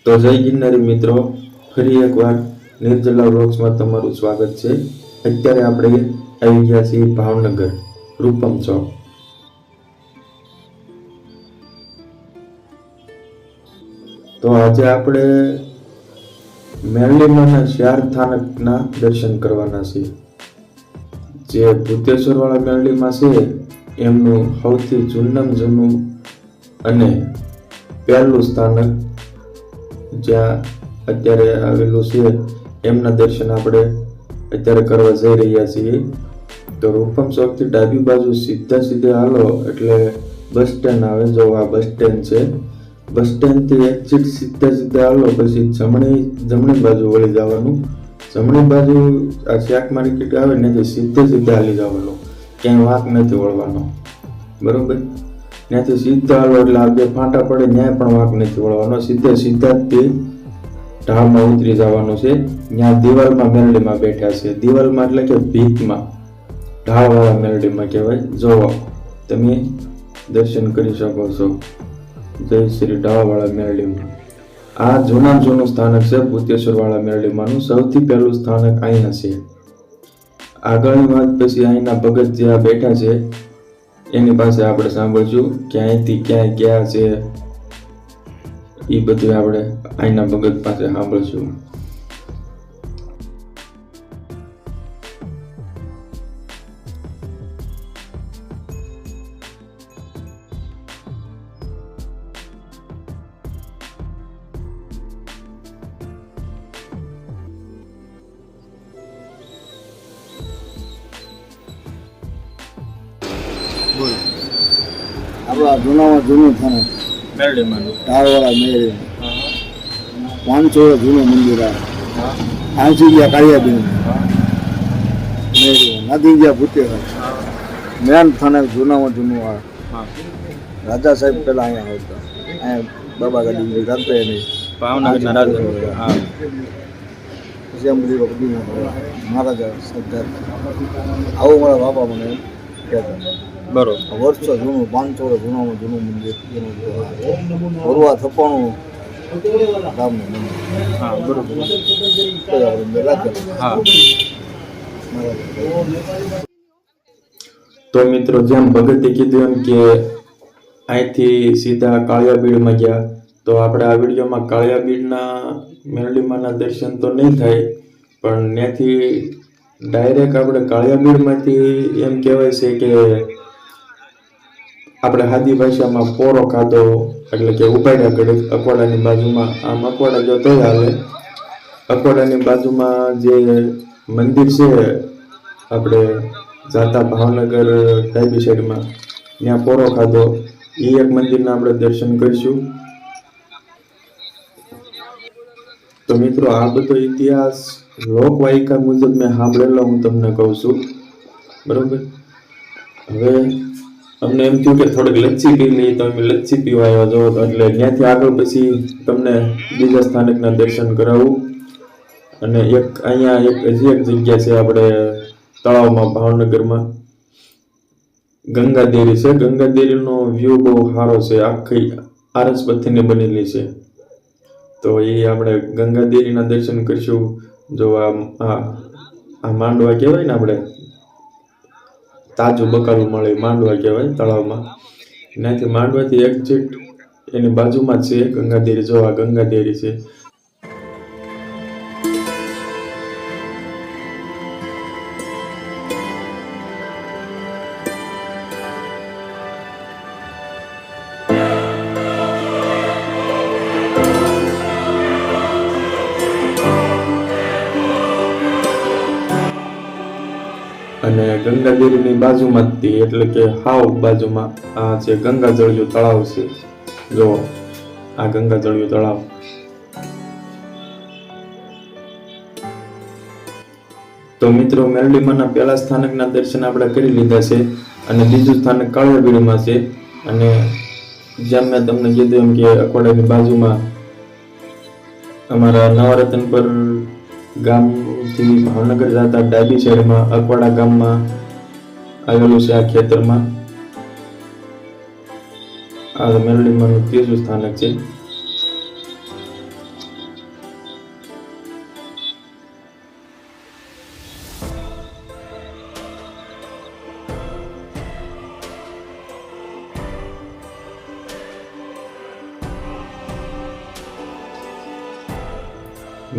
તો જય ગિરનારી મિત્રો, ફરી એકવાર નિર્જલા વ્લોગ્સમાં તમારું સ્વાગત છે। અત્યારે આપણે આવી ગયા છીએ ભાવનગર રૂપમ ચોક। તો આજે આપણે મેરડીમાના શ્યાર સ્થાનકના દર્શન કરવાના છીએ। જે ભૂતેશ્વર વાળા મેરડીમાં છે એમનું સૌથી જૂનું અને પહેલું સ્થાનક જ્યાં અત્યારે આવેલું છે એમના દર્શન આપણે અત્યારે કરવા જઈ રહ્યા છીએ। તો રૂપમ ચોકથી ડાબી બાજુ સીધા હાલો એટલે બસ સ્ટેન્ડ આવે। જો આ બસ સ્ટેન્ડ છે, બસ સ્ટેન્ડથી એક્ઝિટ સીધા હાલો પછી જમણી બાજુ વળી જવાનું। જમણી બાજુ આ શાક માર્કેટ આવે ને તો સીધા હાલી જવાનું, ક્યાંય વાંક નથી વળવાનો, બરોબર। ત્યાંથી સીધા હાલો એટલે આ બે ફાંટા પડે ત્યાં પણ વાંક નથી વળવાનો, સીધા તે ઢાળમાં ઉતરી જવાનું છે। ત્યાં દિવાલમાં મેરડીમાં બેઠા છે, દિવાલમાં એટલે કે ભીતમાં, ઢાળવાળા મેરડીમાં કહેવાય। જો તમે દર્શન કરી શકો છો, જય શ્રી ઢાળવાળા મેરડીમાં। આ જૂનું સ્થાનક છે ભૂતેશ્વર વાળા મેરડીમાંનું, સૌથી પહેલું સ્થાનક અહીંયા છે। આગળની વાત પછી અહીંના ભગત જ્યાં બેઠા છે એની પાસે આપણે સાંભળશું કે અહીંથી ક્યાંય ગયા છે, એ બધું આપણે અહીંના ભગત પાસે સાંભળશું। આપણા જૂનામાં જૂનું થાનું મેરડીમાં ઢાળવાળા મેરડીમાં 500 વર્ષ જૂનું મંદિર આવે। આંસી ગયા કાળિયાબીન મેરડીમાં, નાદી ગયા ભૂતેશ્વર મેન થાને જૂનામાં જૂનું આવે। રાજા સાહેબ પહેલા અહીંયા આવતા, અહીંયા બાબા ગાડી રાખતા નહીં ભાવનગરના રાજા। પછી આમ બધી બધી મહારાજા સરદાર આવું મારા બાપા મને કહેતા। બરોબર, વર્ષો જૂનું 500 વર્ષ જૂનામાં જૂનું મંદિર, ભરવા થપ્પાણું ગામનું મંદિર। હા બરોબર, તો મિત્રો જેમ ભગતે કીધું એમ કે અહીંથી સીધા કાળિયાબીડમાં ગયા, તો આપણે આ વિડીયોમાં કાળિયાબીડના મેરડીમાંના દર્શન તો નહીં થાય, પણ ત્યાંથી ડાયરેક્ટ આપણે કાળિયાબીડમાંથી એમ કહેવાય છે કે આપણે સાદી ભાષામાં પોરો ખાધો, એટલે કે ઉપાડ્યા ઘડીક અકવાડાની બાજુમાં, આમ અકવાડા જો તો હાલે, અકવાડાની બાજુમાં જે મંદિર છે આપણે જાતા ભાવનગર ડાબી સાઈડમાં, ત્યાં પોરો ખાધો, એ એક મંદિરના આપણે દર્શન કરીશું। તો મિત્રો આ બધો ઇતિહાસ લોકવાયકા મુજબ મેં સાંભળેલો હું તમને કહું છું, બરોબર। હવે અમને એમ થયું કે થોડીક લચ્છી પી લઈએ, તો અમે લચ્છી પીવા આવ્યા જો, એટલે ત્યાંથી આગળ પછી તમને બીજા સ્થાનકના દર્શન કરાવું। અને અહીંયા હજી એક જગ્યા છે આપણે તળાવમાં ભાવનગરમાં ગંગાદેરી છે। ગંગાદેરીનો વ્યૂ બહુ સારો છે, આખી આરસ પથ્થરની બનેલી છે, તો એ આપણે ગંગાદેરીના દર્શન કરીશું। જો આ માંડવા કહેવાય ને, આપણે તાજું બકાલું મળે માંડવા કહેવાય તળાવમાં, એનાથી માંડવાથી એક્ઝિટ એની બાજુમાં છે ગંગાદેરી। જો આ ગંગાદેરી છે। અને ગંગાદેરીની બાજુમાં જ એટલે કે હાવ બાજુમાં આ છે ગંગાજળિયું તળાવ છે। જો આ ગંગાજળિયું તળાવ। તો મિત્રો મેરડીમાંના પહેલા સ્થાનકના દર્શન આપણે કરી લીધા છે, અને બીજું સ્થાનક કાળિયાબીડમાં છે। અને જેમ મેં તમને કીધું એમ કે અકવાડાની બાજુમાં અમારા નવરત્નપર ગામથી ભાવનગર જતા ડાબી સાઈડમાં અકવાડા ગામમાં આવેલું છે। આ ખેતરમાં આ મેરડીમાંનું ત્રીજું સ્થાનક છે।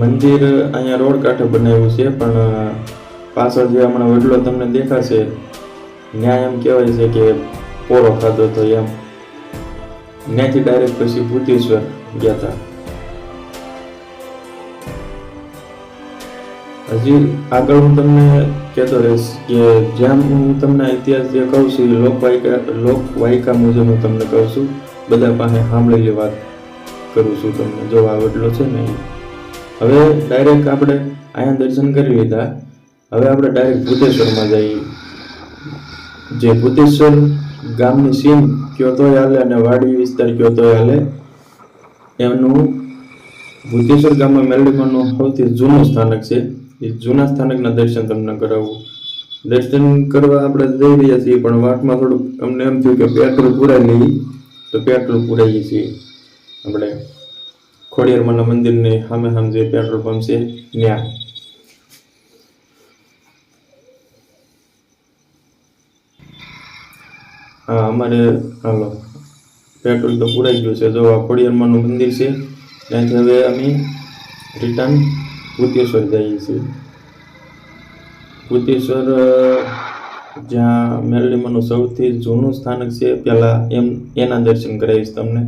મંદિર અહીંયા રોડ કાંઠે બનાવ્યું છે, પણ પાછળ જે હમણાં વડલો તમને દેખાશે ત્યાં એમ કહેવાય છે કે પોરો ખાધો હતો એમ. ત્યાંથી ડાયરેક્ટ પછી ભૂતેશ્વર ગયા હતા. હજી આગળ હું તમને કહેતો રહીશ કે જેમ હું તમને ઇતિહાસ જે કહું છું એ લોકવાયકા મુજબ હું તમને કહું છું, બધા પાસે સાંભળેલી વાત કરું છું તમને. જો આ વડલો છે ને, હવે ડાયરેક્ટ આપણે અહીંયા દર્શન કરી લીધા. હવે આપણે ડાયરેક્ટ ભૂતેશ્વરમાં જઈએ. જે ભૂતેશ્વર ગામની સીમ કયો તોય હાલે અને વાડી વિસ્તાર કયો તોય હાલે, એમનું ભૂતેશ્વર ગામમાં મેલડીમાંનું સૌથી જૂનું સ્થાનક છે. એ જૂના સ્થાનકના દર્શન તમને કરાવવું. દર્શન કરવા આપણે જઈ રહ્યા છીએ, પણ વાટમાં થોડુંક અમને એમ થયું કે પેટ્રોલ પુરાઈ લઈએ, તો પેટ્રોલ પુરાઈએ છીએ આપણે ખોડિયારમાંના મંદિરની સામે જે પેટ્રોલ પંપ છે ત્યાં. હા, અમારે હાલો પેટ્રોલ તો પુરાઈ ગયું છે. જો આ ખોડિયારમાંનું મંદિર છે, ત્યાંથી હવે અમે રિટર્ન ભૂતેશ્વર જઈએ છીએ. ભૂતેશ્વર જ્યાં મેલડીમાંનું સૌથી જૂનું સ્થાનક છે, પહેલાં એના દર્શન કરાવીશ તમને.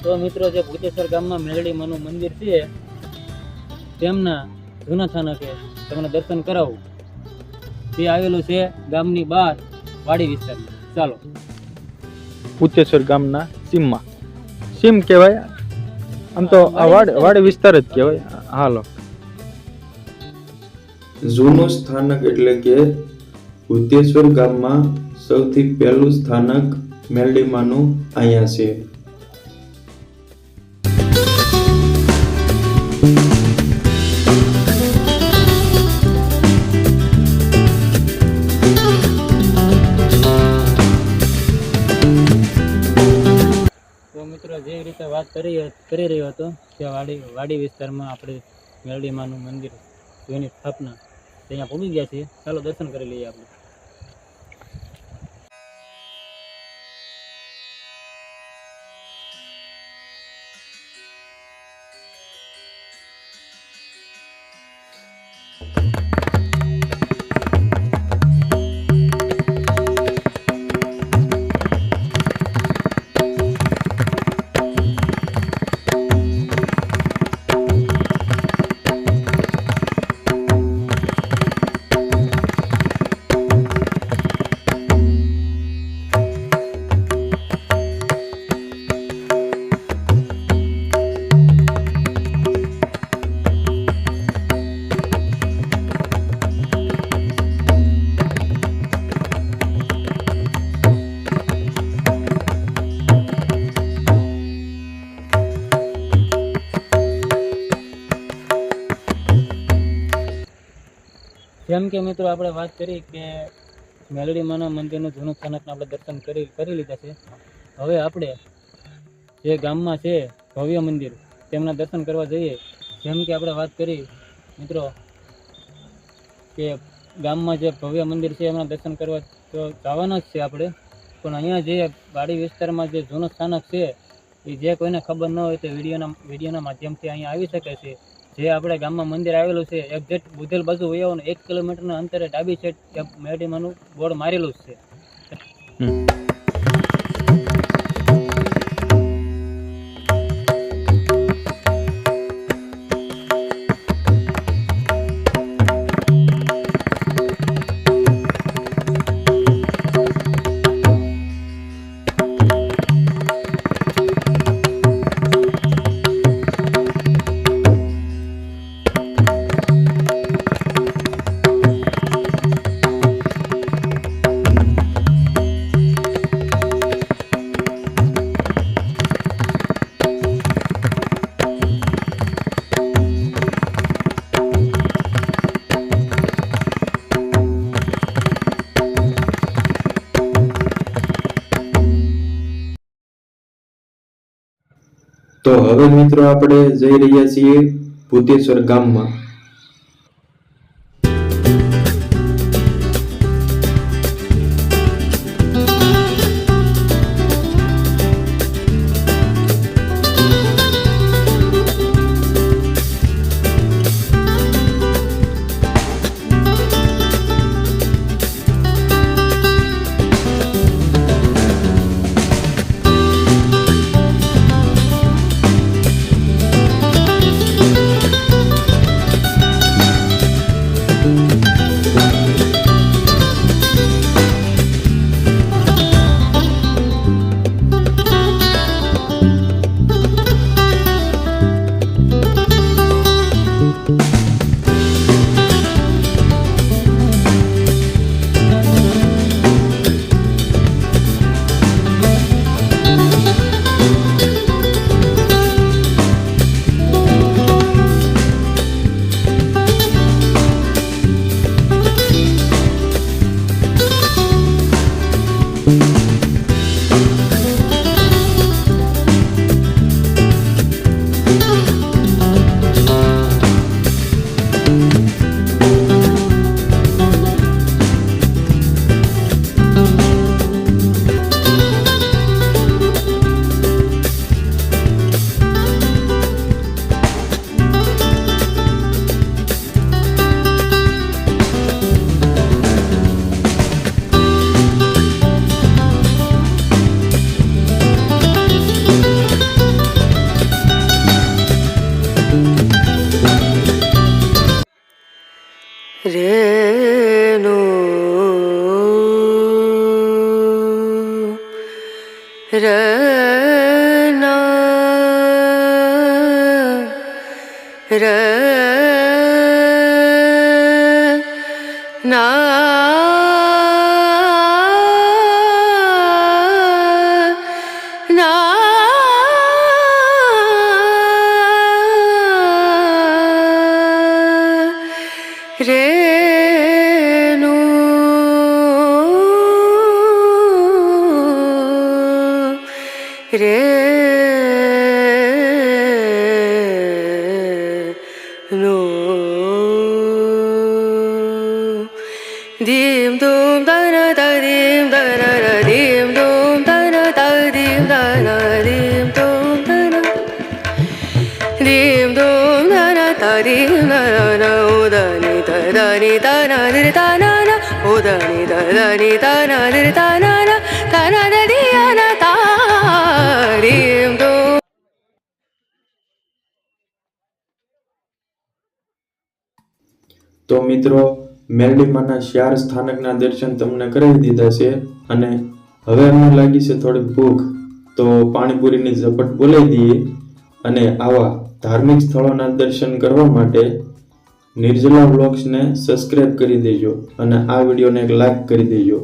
તો મિત્રો, જે ભૂતેશ્વર ગામમાં મેલડીમાંનું મંદિર છે તેમના જૂના સ્થાનકે તમને દર્શન કરાવું. તે આવેલું છે ગામની બહાર વાડી વિસ્તારમાં. ચાલો. ભૂતેશ્વર ગામના સીમમાં, સીમ કહેવાય આમ તો, આ વાડી વિસ્તાર જ કહેવાય. હાલો. જૂનું સ્થાનક એટલે કે ભૂતેશ્વર ગામમાં સૌથી પહેલું સ્થાનક મેલડીમાંનું અહીંયા છે. તો મિત્રો, જે રીતે વાત કરી રહ્યો હતો કે વાડી વિસ્તારમાં આપણે મેલડીમાંનું મંદિર જેની સ્થાપના ત્યાં પહોંચી ગયા છીએ. ચાલો દર્શન કરી લઈએ આપણે. જેમ કે મિત્રો, આપણે વાત કરી કે મેલડીમાંના મંદિરનું જૂનું સ્થાનકના આપણે દર્શન કરી લીધા છે. હવે આપણે જે ગામમાં છે ભવ્ય મંદિર તેમના દર્શન કરવા જઈએ. જેમ કે આપણે વાત કરી મિત્રો કે ગામમાં જે ભવ્ય મંદિર છે એમના દર્શન કરવા તો જવાના જ છે આપણે, પણ અહીંયા જે વાડી વિસ્તારમાં જે જૂનું સ્થાનક છે એ જે કોઈને ખબર ન હોય તો વિડીયોના માધ્યમથી અહીંયા આવી શકે છે. જે આપણે ગામમાં મંદિર આવેલું છે એક્ઝેક્ટ બુધેલ બાજુ વયાવાનું 1 કિલોમીટરના અંતરે ડાબી સાઈડ મેલડીમાંનું બોર્ડ મારેલું જ છે. તો હવે મિત્રો આપણે જઈ રહ્યા છીએ ભૂતેશ્વર ગામમાં. રેનો રના રેનો રે નો dim dum da na da dim da na na dim dum da na da dim da na dim dum da na dim dum da na da dim da na o da ni da na di da na na o da ni da na di da na da di ya na da dim dum. તો મિત્રો મેરડીમાંના 4 સ્થાનકના દર્શન તમને કરાવી દીધા છે અને હવે અમને લાગી છે થોડી ભૂખ, તો પાણીપુરીની ઝપટ બોલાવી દઈએ અને આવા ધાર્મિક સ્થળોના દર્શન કરવા માટે નિર્જલા વ્લોગ્સને સબસ્ક્રાઇબ કરી દેજો અને આ વિડીયોને એક લાઈક કરી દેજો.